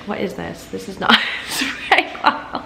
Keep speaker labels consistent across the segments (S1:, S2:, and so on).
S1: what is this? This is not spray bottle.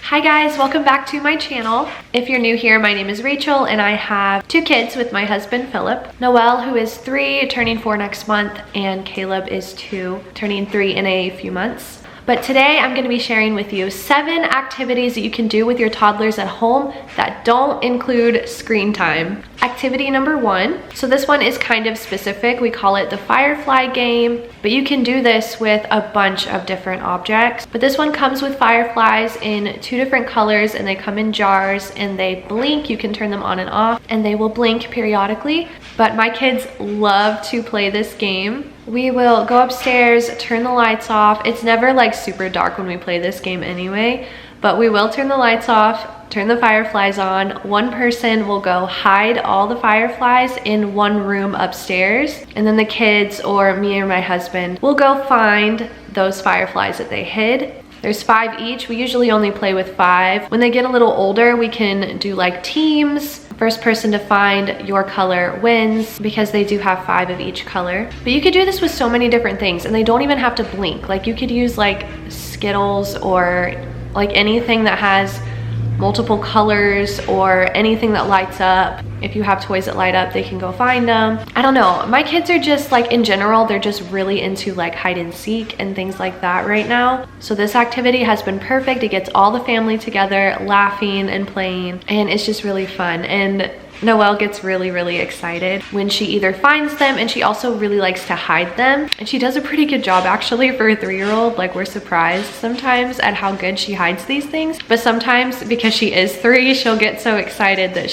S1: Hi guys, welcome back to my channel. If you're new here, my name is Rachel and I have 2 kids with my husband Phillip. Noelle, who is 3, turning 4 next month, and Caleb is 2, turning 3 in a few months. But today I'm going to be sharing with you 7 activities that you can do with your toddlers at home that don't include screen time. Activity number 1. So this one is kind of specific. We call it the firefly game, but you can do this with a bunch of different objects. But this one comes with fireflies in 2 different colors, and they come in jars and they blink. You can turn them on and off and they will blink periodically. But my kids love to play this game. We will go upstairs, turn the lights off. It's never like super dark when we play this game anyway, but we will turn the lights off, turn the fireflies on. One person will go hide all the fireflies in one room upstairs, and then the kids or me or my husband will go find those fireflies that they hid. There's 5 each. We usually only play with 5. When they get a little older, we can do like teams. First person to find your color wins, because they do have 5 of each color. But you could do this with so many different things, and they don't even have to blink. Like you could use like Skittles or like anything that has multiple colors or anything that lights up. If you have toys that light up, they can go find them. I don't know. My kids are just like, in general, they're just really into like hide and seek and things like that right now. So this activity has been perfect. It gets all the family together laughing and playing, and it's just really fun. And Noelle gets really excited when she either finds them, and she also really likes to hide them. And she does a pretty good job actually for a 3-year-old. Like, we're surprised sometimes at how good she hides these things. But sometimes, because she is 3, she'll get so excited that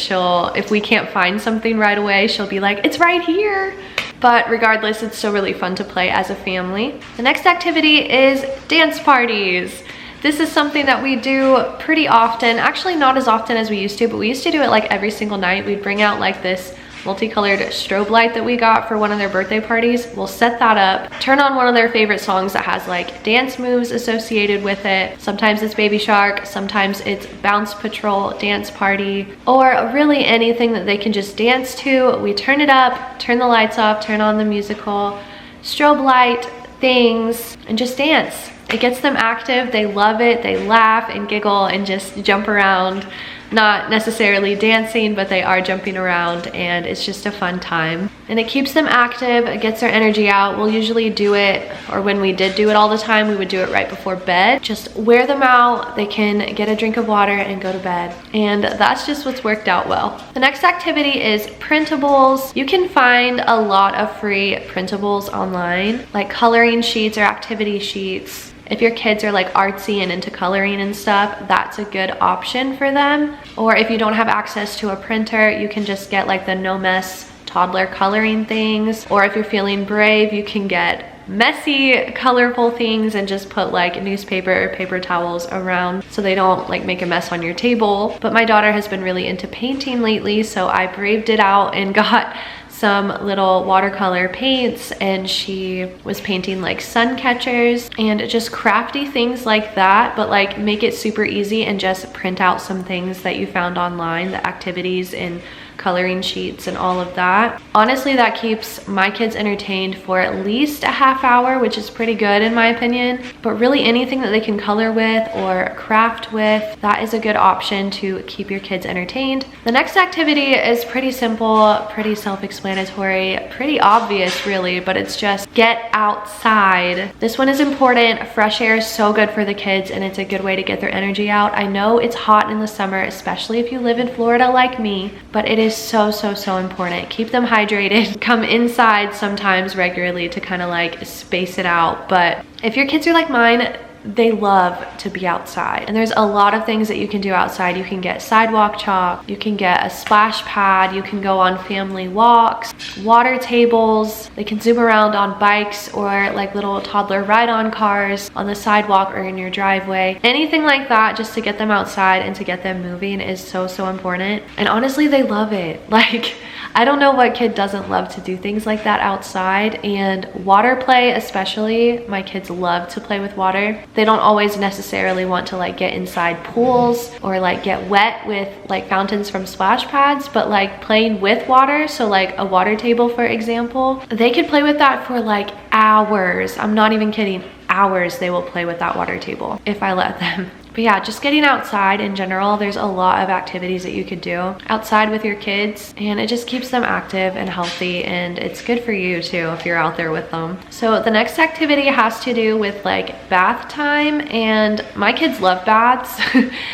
S1: if we can't find something right away, she'll be like, it's right here. But regardless, it's still really fun to play as a family. The next activity is dance parties. This is something that we do pretty often. Actually, not as often as we used to, but we used to do it like every single night. We'd bring out like this multicolored strobe light that we got for one of their birthday parties. We'll set that up, turn on one of their favorite songs that has like dance moves associated with it. Sometimes it's Baby Shark, sometimes it's Bounce Patrol Dance Party, or really anything that they can just dance to. We turn it up, turn the lights off, turn on the musical strobe light things, and just dance. It gets them active. They love it. They laugh and giggle and just jump around. Not necessarily dancing, but they are jumping around, and it's just a fun time. And it keeps them active. It gets their energy out. We'll usually do it, or when we did do it all the time, we would do it right before bed. Just wear them out. They can get a drink of water and go to bed. And that's just what's worked out well. The next activity is printables. You can find a lot of free printables online, like coloring sheets or activity sheets. If your kids are like artsy and into coloring and stuff, that's a good option for them. Or if you don't have access to a printer, you can just get like the no mess toddler coloring things. Or if you're feeling brave, you can get messy, colorful things and just put like newspaper or paper towels around so they don't like make a mess on your table. But my daughter has been really into painting lately, so I braved it out and got some little watercolor paints, and she was painting like sun catchers and just crafty things like that, but like make it super easy and just print out some things that you found online, the activities and coloring sheets and all of that. Honestly, that keeps my kids entertained for at least a half hour, which is pretty good in my opinion. But really anything that they can color with or craft with, that is a good option to keep your kids entertained. The next activity is pretty simple, pretty self-explanatory, pretty obvious really, but it's just get outside. This one is important. Fresh air is so good for the kids, and it's a good way to get their energy out. I know it's hot in the summer, especially if you live in Florida like me, but it is so important. Keep them hydrated. Come inside sometimes regularly to kind of like space it out. But if your kids are like mine, they love to be outside. And there's a lot of things that you can do outside. You can get sidewalk chalk, you can get a splash pad, you can go on family walks, water tables. They can zoom around on bikes or like little toddler ride-on cars on the sidewalk or in your driveway. Anything like that, just to get them outside and to get them moving is so important. And honestly, they love it. Like, I don't know what kid doesn't love to do things like that outside. And water play especially, my kids love to play with water. They don't always necessarily want to like get inside pools or like get wet with like fountains from splash pads, but like playing with water, so like a water table for example, they could play with that for like hours. I'm not even kidding, hours they will play with that water table if I let them. But yeah, just getting outside in general, there's a lot of activities that you could do outside with your kids, and it just keeps them active and healthy, and it's good for you too if you're out there with them. So the next activity has to do with like bath time, and my kids love baths,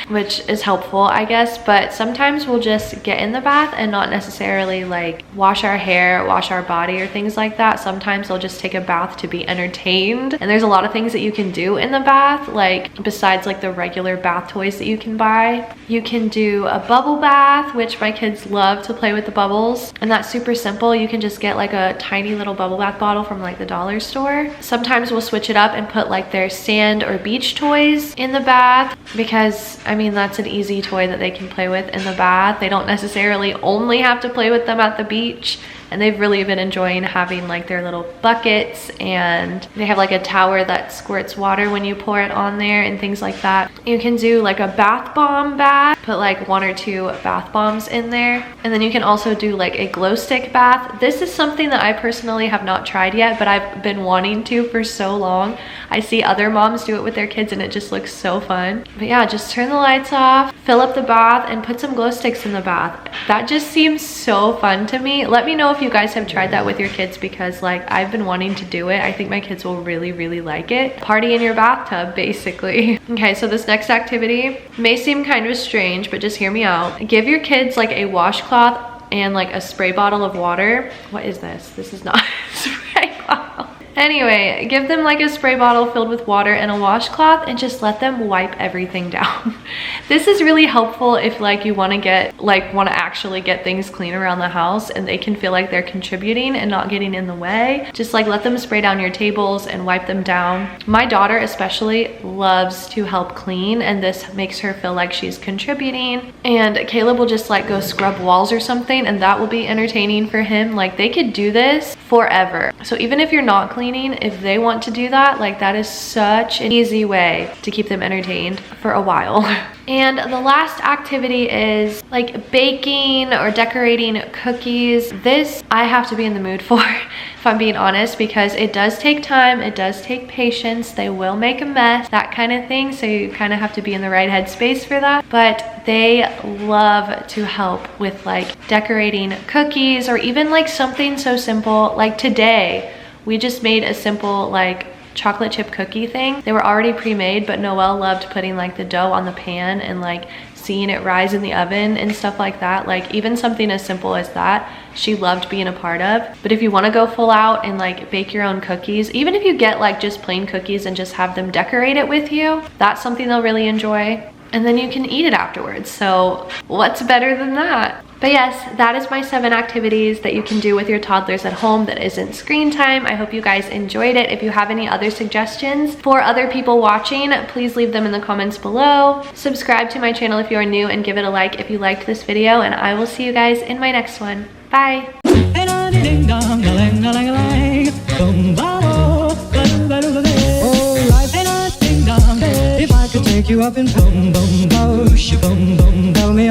S1: which is helpful, I guess, but sometimes we'll just get in the bath and not necessarily like wash our hair, wash our body or things like that. Sometimes they'll just take a bath to be entertained, and there's a lot of things that you can do in the bath, like besides like the regular bath toys that you can buy. You can do a bubble bath, which my kids love to play with the bubbles, and that's super simple. You can just get like a tiny little bubble bath bottle from like the dollar store. Sometimes we'll switch it up and put like their sand or beach toys in the bath, because I mean that's an easy toy that they can play with in the bath. They don't necessarily only have to play with them at the beach. And they've really been enjoying having like their little buckets, and they have like a tower that squirts water when you pour it on there and things like that. You can do like a bath bomb bath, put like 1 or 2 bath bombs in there. And then you can also do like a glow stick bath. This is something that I personally have not tried yet, but I've been wanting to for so long. I see other moms do it with their kids and it just looks so fun. But yeah, just turn the lights off, fill up the bath, and put some glow sticks in the bath. That just seems so fun to me. Let me know if you guys have tried that with your kids, because like I've been wanting to do it. I think my kids will really like it. Party in your bathtub basically. Okay, so this next activity may seem kind of strange, but just hear me out. Give your kids like a washcloth and like a spray bottle of water. What is this? This is not a spray bottle. Anyway, give them like a spray bottle filled with water and a washcloth, and just let them wipe everything down. This is really helpful if like you want to actually get things clean around the house, and they can feel like they're contributing and not getting in the way. Just like let them spray down your tables and wipe them down. My daughter especially loves to help clean, and this makes her feel like she's contributing. And Caleb will just like go scrub walls or something, and that will be entertaining for him. Like they could do this forever. So even if you're not cleaning, if they want to do that, like that is such an easy way to keep them entertained for a while. And the last activity is like baking or decorating cookies. This I have to be in the mood for, if I'm being honest, because it does take time, it does take patience, they will make a mess, that kind of thing, so you kind of have to be in the right headspace for that. But they love to help with like decorating cookies, or even like something so simple like today we just made a simple like chocolate chip cookie thing. They were already pre-made, but Noelle loved putting like the dough on the pan and like seeing it rise in the oven and stuff like that. Like even something as simple as that, she loved being a part of. But if you want to go full out and like bake your own cookies, even if you get like just plain cookies and just have them decorate it with you, that's something they'll really enjoy. And then you can eat it afterwards. So what's better than that? But yes, that is my 7 activities that you can do with your toddlers at home that isn't screen time. I hope you guys enjoyed it. If you have any other suggestions for other people watching, please leave them in the comments below. Subscribe to my channel if you are new, and give it a like if you liked this video, and I will see you guys in my next one. Bye! If I could take you up and boom, boom, boom, boom, boom, tell me